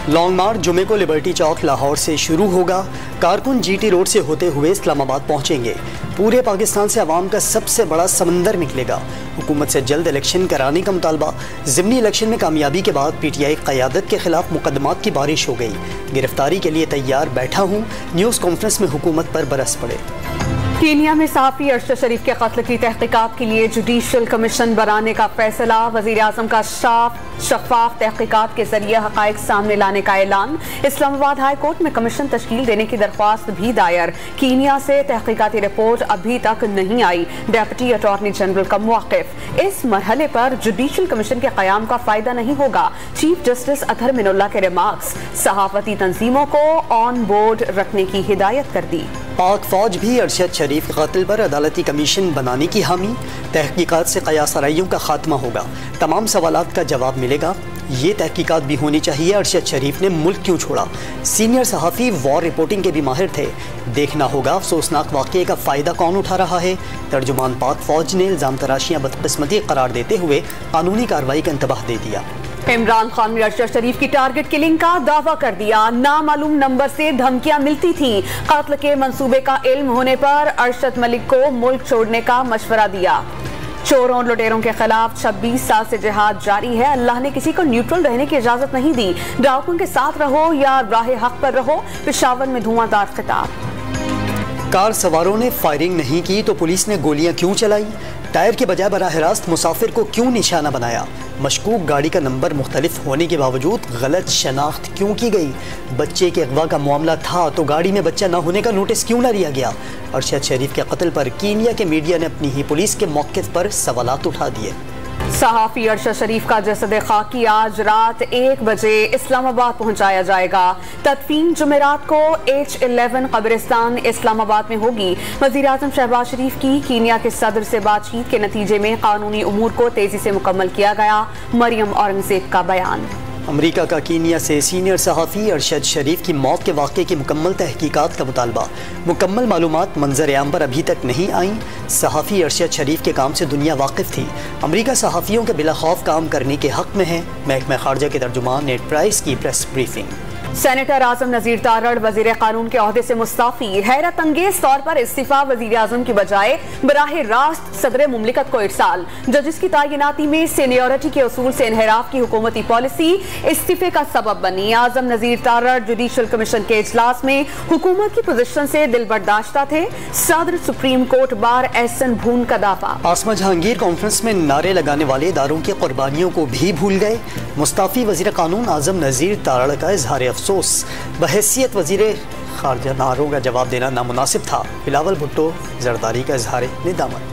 Long march جمعے کو Liberty چوک لاہور سے شروع ہوگا۔ کارکن جی ٹی روڈ سے ہوتے ہوئے اسلام آباد پہنچیں گے۔ پورے پاکستان سے عوام کا سب سے بڑا سمندر نکلے گا۔ حکومت سے جلد الیکشن کرانے کا مطالبہ۔ ضمنی الیکشن میں کامیابی کے بعد پی ٹی آئی قیادت کے خلاف مقدمات کی بارش ہو گئی۔ گرفتاری کے لیے تیار بیٹھا ہوں، نیوز کانفرنس میں حکومت پر برس پڑے۔ کینیا میں صحافی ارشد شریف کے قتل کی تحقیقات کے لیے جوڈیشل کمیشن بنانے کا فیصلہ۔ وزیر اعظم کا شفاف تحقیقات کے ذریعے حقائق سامنے لانے کا اعلان۔ اسلام آباد ہائی کورٹ میں کمیشن تشکیل دینے کی درخواست بھی دائر۔ کینیا سے تحقیقاتی رپورٹ ابھی تک نہیں آئی، ڈیپٹی اٹارنی جنرل کا موقف۔ اس مرحلے پر جوڈیشل کمیشن کے قیام کا فائدہ نہیں ہوگا، چیف جسٹس اطہر من اللہ کے ریمارکس۔ صحافتی تنظیموں کو آن بورڈ رکھنے کی ہدایت کر دی۔ پاک فوج بھی ارشد شریف کے قتل پر عدالتی کمیشن بنانے کی حامی۔ تحقیقات سے قیاس آرائیوں کا خاتمہ ہوگا، تمام سوالات کا جواب ملے گا۔ یہ تحقیقات بھی ہونی چاہیے ارشد شریف نے ملک کیوں چھوڑا۔ سینئر صحافی وار رپورٹنگ کے بھی ماہر تھے۔ دیکھنا ہوگا افسوسناک واقعے کا فائدہ کون اٹھا رہا ہے۔ ترجمان پاک فوج نے الزام تراشیاں بدقسمتی قرار دیتے ہوئے قانونی کارروائی کا انتباہ دے دیا۔ عمران خان نے ارشد شریف کی ٹارگٹ کلنگ کا دعویٰ کر دیا۔ نامعلوم نمبر سے دھمکیاں ملتی تھیں۔ قتل کے منصوبے کا علم ہونے پر ارشد ملک کو ملک چھوڑنے کا مشورہ دیا۔ چوروں لٹیروں کے خلاف 26 سال سے جہاد جاری ہے۔ اللہ نے کسی کو نیوٹرل رہنے کی اجازت نہیں دی۔ ڈاکوؤں کے ساتھ رہو یا راہ حق پر رہو۔ پشاور میں دھواں دار خطاب۔ کار سواروں نے فائرنگ نہیں کی تو پولیس نے گولیاں کیوں چلائی؟ ٹائر کے بجائے براہ راست مسافر کو کیوں نشانہ بنایا؟ مشکوک گاڑی کا نمبر مختلف ہونے کے باوجود غلط شناخت کیوں کی گئی؟ بچے کے اغوا کا معاملہ تھا تو گاڑی میں بچہ نہ ہونے کا نوٹس کیوں نہ لیا گیا؟ ارشد شریف کے قتل پر کینیا کے میڈیا نے اپنی ہی پولیس کے موقف پر سوالات اٹھا دیے۔ صحافی ارشد شریف کا جسد خاکی آج رات 1 بجے اسلام آباد پہنچایا جائے گا۔ تدفین جمعرات کو H11 قبرستان اسلام آباد میں ہوگی۔ وزیر اعظم شہباز شریف کی کینیا کے صدر سے بات چیت کے نتیجے میں قانونی امور کو تیزی سے مکمل کیا گیا۔ مریم اورنگزیب کا بیان۔ امریکہ کا کینیا سے سینئر صحافی ارشد شریف کی موت کے واقعے کی مکمل تحقیقات کا مطالبہ۔ مکمل معلومات منظر عام پر ابھی تک نہیں آئیں۔ صحافی ارشد شریف کے کام سے دنیا واقف تھی۔ امریکہ صحافیوں کے بلا خوف کام کرنے کے حق میں ہے۔ محکمہ خارجہ کے ترجمان نیڈ پرائس کی پریس بریفنگ۔ سینیٹر اعظم نذیر تارڑ وزیر قانون کے عہدے سے مستعفی۔ حیرت انگیز طور پر استعفیٰ وزیر اعظم کی بجائے براہ راست صدر مملکت کو ارسال۔ ججز کی تعیناتی میں سینیورٹی کے اصول سے انحراف کی حکومتی پالیسی استعفے کا سبب بنی۔ اعظم نذیر تارڑ جوڈیشل کمیشن کے اجلاس میں حکومت کی پوزیشن سے دل برداشتہ تھے۔ صدر سپریم کورٹ بار احسن بھون کا دعویٰ۔ آسما جہانگیر کانفرنس میں نعرے لگانے والے اداروں کی قربانیوں کو بھی بھول گئے۔ مستعفی وزیر قانون اعظم نذیر تارڑ کا اظہار افسوس۔ بحیثیت وزیر خارجہ نعروں کا جواب دینا نامناسب تھا۔ بلاول بھٹو زرداری کا اظہار ندامت۔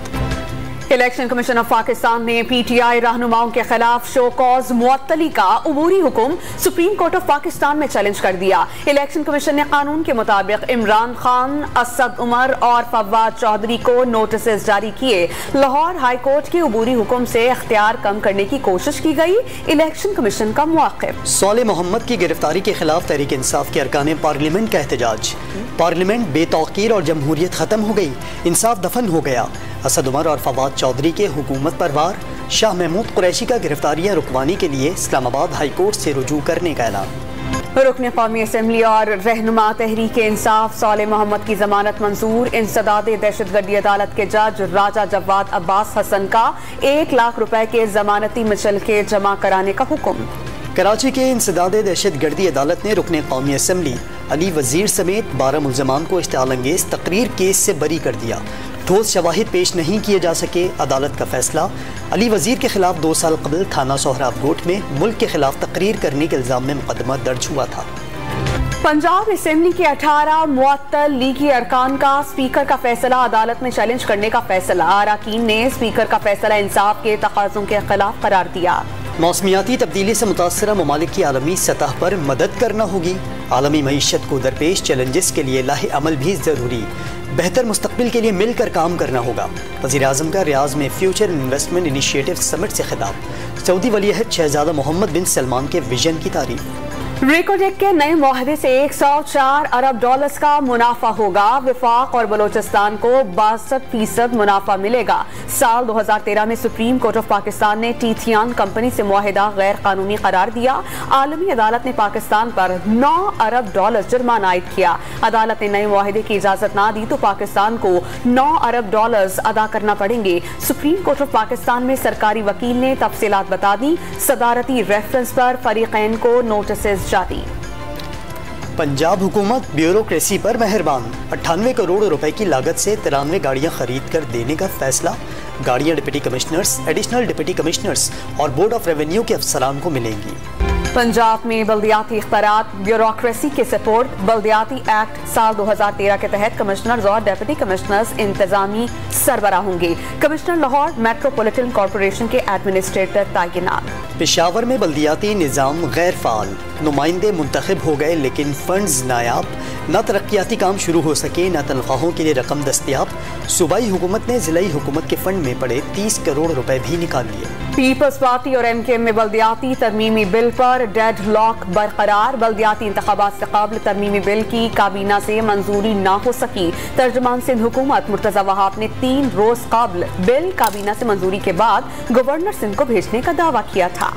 الیکشن کمیشن آف پاکستان نے پی ٹی آئی رہنماؤں کے خلاف شو کاز معطلی کا عبوری حکم سپریم کورٹ آف پاکستان میں چیلنج کر دیا۔ الیکشن کمیشن نے قانون کے مطابق عمران خان، اسد عمر اور فواد چودھری کو نوٹسز جاری کیے۔ لاہور ہائی کورٹ کے عبوری حکم سے اختیار کم کرنے کی کوشش کی گئی۔ الیکشن کمیشن کا موقف۔ صالح محمد کی گرفتاری کے خلاف تحریک انصاف کے ارکان پارلیمنٹ کا احتجاج۔ پارلیمنٹ بے توقیر اور جمہوریت ختم ہو گئی، انصاف دفن ہو گیا۔ اسد عمر اور فواد چودھری کے حکومت پر وار۔ شاہ محمود قریشی کا گرفتاریاں رکوانے کے لیے اسلام آباد ہائی کورٹ سے رجوع کرنے کا اعلان۔ رکن قومی اسمبلی اور رہنما تحریک انصاف صالح محمد کی ضمانت منظور۔ انسداد دہشت گردی عدالت کے جج راجہ جواد عباس حسن کا 1 لاکھ روپے کے ضمانتی مچلکے جمع کرانے کا حکم۔ کراچی کے انسداد دہشت گردی عدالت نے رکن قومی اسمبلی علی وزیر سمیت 12 ملزمان کو اشتعال انگیز تقریر کیس سے بری کر دیا۔ ٹھوس شواہد پیش نہیں کیے جا سکے، عدالت کا فیصلہ۔ علی وزیر کے خلاف 2 سال قبل تھانہ سہراب گوٹ میں ملک کے خلاف تقریر کرنے کے الزام میں مقدمہ درج ہوا تھا۔ پنجاب اسمبلی کے 18 معطل لیگی ارکان کا اسپیکر کا فیصلہ عدالت میں چیلنج کرنے کا فیصلہ۔ اراکین نے اسپیکر کا فیصلہ انصاف کے تقاضوں کے خلاف قرار دیا۔ موسمیاتی تبدیلی سے متاثرہ ممالک کی عالمی سطح پر مدد کرنا ہوگی۔ عالمی معیشت کو درپیش چیلنجز کے لیے لاہ عمل بھی ضروری۔ بہتر مستقبل کے لیے مل کر کام کرنا ہوگا۔ وزیر اعظم کا ریاض میں فیوچر انویسٹمنٹ انیشیٹو سمٹ سے خطاب۔ سعودی ولی عہد شہزادہ محمد بن سلمان کے ویژن کی تعریف۔ रेकोडेक के नए मुआहदे से 104 अरब डॉलर्स का मुनाफा होगा। वफाक और बलोचिस्तान को 62% मुनाफा मिलेगा। साल 2013 में सुप्रीम कोर्ट ऑफ पाकिस्तान ने टीथियान कंपनी से मुआहदा गैर कानूनी करार दिया। आलमी अदालत ने पाकिस्तान पर 9 अरब डॉलर जुर्माना आयद किया। अदालत ने नए मुआहदे की इजाजत ना दी तो पाकिस्तान को 9 अरब डॉलर्स अदा करना पड़ेंगे। सुप्रीम कोर्ट ऑफ पाकिस्तान में सरकारी वकील ने तफसीलात बता दी। सदारती रेफरेंस पर फरीकैन को नोटिस जारी। पंजाब हुकूमत ब्यूरोक्रेसी पर मेहरबान। 98 करोड़ रुपए की लागत से 93 गाड़ियां खरीद कर देने का फैसला। गाड़ियां deputy commissioners, additional deputy commissioners और बोर्ड ऑफ रेवेन्यू के अफसरान को मिलेंगी। पंजाब में बल्दियाती इख्तियारात ब्यूरोक्रेसी के सपोर्ट। बल्दियाती एक्ट साल 2013 के तहत कमिश्नर्स और डिप्टी कमिश्नर्स इंतजामी सरबरा होंगे। कमिश्नर लाहौर मेट्रोपॉलिटन कॉरपोरेशन के एडमिनिस्ट्रेटर तैनात। पेशावर में बल्दियाती निज़ाम गैर फाल। नुमाइंदे मुंतखब हो गए लेकिन फंड्स नायाब। न तरक्याती काम शुरू हो सके न तनख्वाहों के लिए रकम दस्तियाब। सूबाई हुकूमत ने ज़िलाई हुकूमत के फंड में पड़े 30 करोड़ रुपए भी निकाल लिए। पीपल्स पार्टी और MKM में बल्दियाती तरमीमी बिल पर डेड लॉक बरकरार। बल्दियाती इंतखाबात से कबल तरमीमी बिल की काबीना से मंजूरी ना हो सकी। तर्जुमान सिंध हुकूमत मुर्तज़ा वहाब ने 3 रोज कबल बिल काबीना से मंजूरी के बाद गवर्नर सिंध को भेजने का दावा किया था।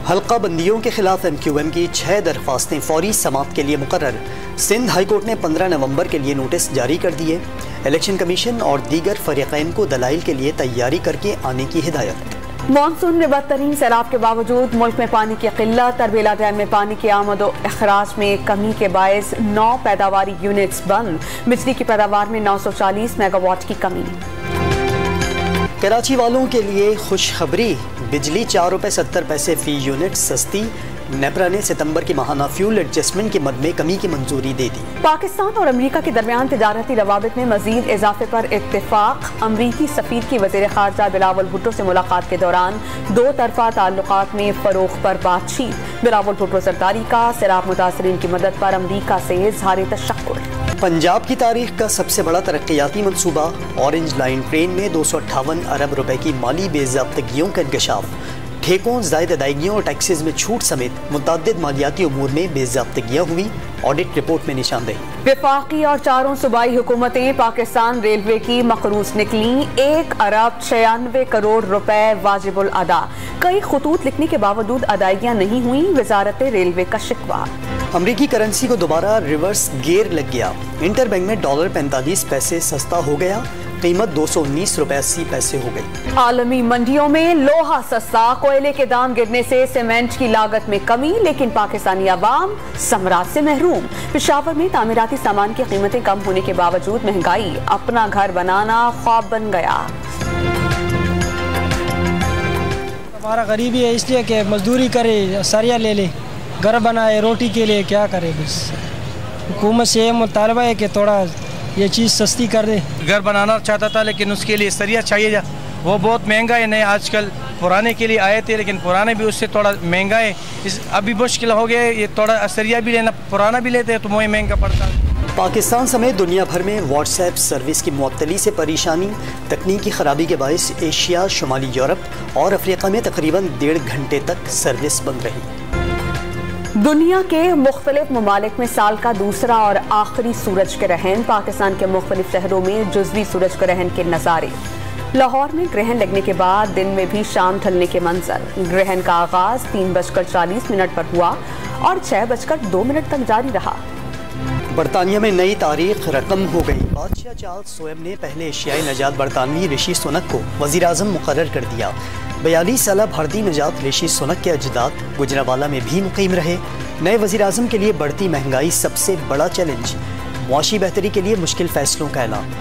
हल्का बंदियों के खिलाफ MQM की 6 दरख्वास्तें फौरी समाअत के लिए मुकर्रर। सिंध हाई कोर्ट ने 15 नवंबर के लिए नोटिस जारी कर दिए। इलेक्शन कमीशन और दीगर फरीकैन को दलाइल के लिए तैयारी करके आने की हिदायत। मानसून में बदतरीन सैलाब के बावजूद मुल्क में पानी की किल्लत। तरबेला डैम में पानी की आमद और अखराज में कमी के बायस 9 पैदावारी यूनिट्स बंद। बिजली की पैदावार में 940 मेगावाट की कमी। कराची वालों के लिए खुशखबरी। बिजली 4 रुपये 70 पैसे फी यूनिट सस्ती। नेपरा ने सितंबर के माहाना फ्यूल एडजस्टमेंट के मद में कमी की मंजूरी दे दी। पाकिस्तान और अमरीका के दरमियान तिजारती रवाबित में मजीद इजाफे पर इत्तेफाक। अमरीकी सफीर की वज़ीर ख़ारजा बिलावल भुट्टो से मुलाकात के दौरान 2 तरफा ताल्लुकात में फ़रोग़ पर बातचीत। बिलावल भुट्टो सरदारी का सैलाब मुतासरीन की मदद पर अमरीका से इज़हार तशक्कुर। पंजाब की तारीख का सबसे बड़ा तरक्याती मनसूबा। ऑरेंज लाइन ट्रेन में 258 अरब रुपए की माली बेज़ाब्तगियों का इंकशाफ। ठेकों, ज़ायद अदायगियों और टैक्सेस में छूट समेत मुतअद्दिद मालियाती उमूर में बेज़ाब्तगियाँ हुई। ऑडिट रिपोर्ट में निशानदेही। वफाकी और 4 सूबाई हुकूमतें पाकिस्तान रेलवे की मकरूज निकली। 1 अरब 96 करोड़ रुपए वाजिबुल अदा। कई खतूत लिखने के बावजूद अदायगियाँ नहीं हुई। वजारत रेलवे का शिकवा। अमरीकी करेंसी को दोबारा रिवर्स गियर लग गया। इंटर बैंक में डॉलर 45 पैसे सस्ता हो गया। कीमत 219 रुपए 80 पैसे हो गई। आलमी मंडियों में लोहा सस्ता। कोयले के दाम गिरने से सीमेंट की लागत में कमी, लेकिन पाकिस्तानी अवाम समरात से महरूम। पेशावर में तामीराती सामान की कीमतें कम होने के बावजूद महंगाई। अपना घर बनाना ख्वाब बन गया। हमारा गरीबी है इसलिए कि मजदूरी करे, सरिया ले ले, घर बनाए, रोटी के लिए क्या करे। बस हुकूमत से ये मुतालबा है कि थोड़ा ये चीज़ सस्ती कर दे। घर बनाना चाहता था लेकिन उसके लिए सरिया चाहिए, वो बहुत महंगा है। नए आजकल पुराने के लिए आए थे लेकिन पुराने भी उससे थोड़ा महंगा है। अभी मुश्किल हो गया, ये थोड़ा सरिया भी लेना, पुराना भी लेते हैं तो वही महंगा पड़ता है। पाकिस्तान समेत दुनिया भर में व्हाट्सएप सर्विस की मुअत्तली से परेशानी। तकनीकी खराबी के बायस एशिया, शुमाली यूरोप और अफ्रीका में तकरीबन 1.5 घंटे तक सर्विस बंद रही। दुनिया के मुख्तलिफ ममालिक में साल का दूसरा और आखिरी सूरज ग्रहण। पाकिस्तान के मुख्तलिफ शहरों में जुज़वी सूरज ग्रहण के नज़ारे। लाहौर में ग्रहण लगने के बाद दिन में भी शाम ढलने के मंजर। ग्रहण का आगाज 3:40 पर हुआ और 6:02 तक जारी रहा। बरतानिया में नई तारीख रकम हो गई। बादशाह चार्ल्स सोएब ने पहले एशियाई नजात बरतानवी ऋषि सुनक को वज़ीर आज़म मुकर्रर कर दिया। 42 साला भारतीय नजात ऋषि सुनक के अजदाद गुजरावाला में भी मुकीम रहे। नए वज़ीर आज़म के लिए बढ़ती महंगाई सबसे बड़ा चैलेंज। मुआशी बेहतरी के लिए मुश्किल फैसलों का ऐलान।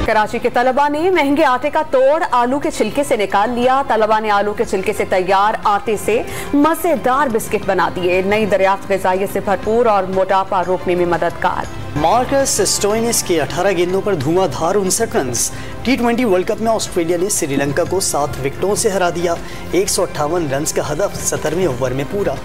कराची के तलबा ने महंगे आटे का तोड़ आलू के छिलके से निकाल लिया। तलबा ने आलू के छिलके से तैयार आटे से मजेदार बिस्किट बना दिए। नई दरियाफ्त ग़िज़ाइयत से भरपूर और मोटापा रोकने में मददगार। मार्कस स्टोइनिस के 18 गेंदों पर धुआंधार 59 रन। T20 वर्ल्ड कप में ऑस्ट्रेलिया ने श्रीलंका को 7 विकेटों से हरा दिया। 158 रन का हदफ 17वें ओवर में पूरा।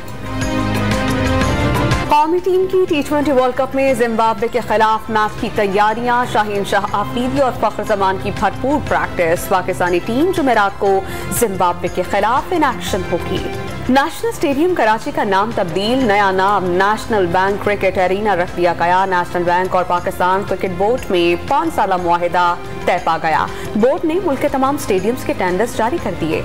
कौमी टीम की T20 वर्ल्ड कप में जिम्बाब्वे के खिलाफ मैच की तैयारियां। शाहीन शाह आफरीदी और फख्र जमान की भरपूर प्रैक्टिस। पाकिस्तानी टीम जुमेरात को जिम्बाब्वे के खिलाफ इन एक्शन होगी। नेशनल स्टेडियम कराची का नाम तब्दील, नया नाम नेशनल बैंक क्रिकेट एरिना रख दिया गया। नेशनल बैंक और पाकिस्तान क्रिकेट बोर्ड में 5 साला मुआहिदा तय पा गया। बोर्ड ने मुल्क के तमाम स्टेडियम्स के टेंडर्स जारी कर दिए।